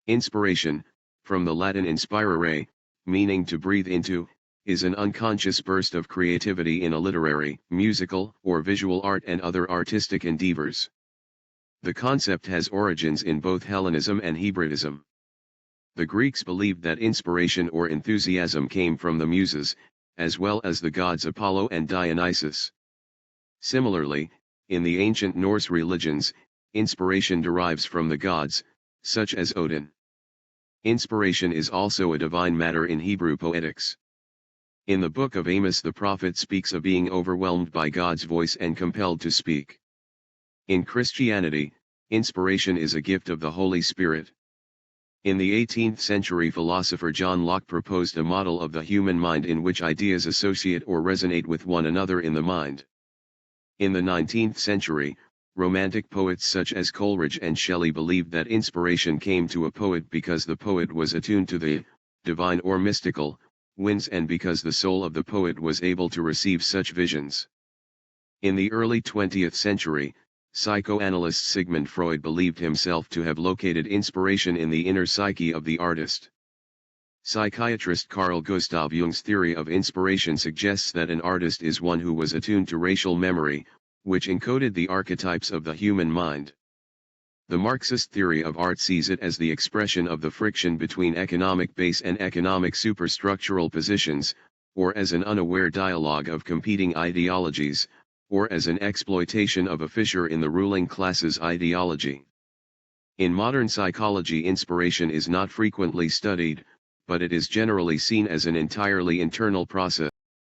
Inspiration, from the Latin inspirare, meaning to breathe into, is an unconscious burst of creativity in a literary, musical, or visual art and other artistic endeavours. The concept has origins in both Hellenism and Hebraism. The Greeks believed that inspiration or enthusiasm came from the muses, as well as the gods Apollo and Dionysus. Similarly, in the ancient Norse religions, inspiration derives from the gods, such as Odin. Inspiration is also a divine matter in Hebrew poetics. In the book of Amos, the prophet speaks of being overwhelmed by God's voice and compelled to speak. In Christianity, inspiration is a gift of the Holy Spirit. In the 18th century, philosopher John Locke proposed a model of the human mind in which ideas associate or resonate with one another in the mind. In the 19th century, Romantic poets such as Coleridge and Shelley believed that inspiration came to a poet because the poet was attuned to the divine or mystical winds, and because the soul of the poet was able to receive such visions. In the early 20th century, psychoanalyst Sigmund Freud believed himself to have located inspiration in the inner psyche of the artist. Psychiatrist Carl Gustav Jung's theory of inspiration suggests that an artist is one who was attuned to racial memory, which encoded the archetypes of the human mind. The Marxist theory of art sees it as the expression of the friction between economic base and economic superstructural positions, or as an unaware dialogue of competing ideologies, or as an exploitation of a fissure in the ruling class's ideology. In modern psychology, inspiration is not frequently studied, but it is generally seen as an entirely internal process.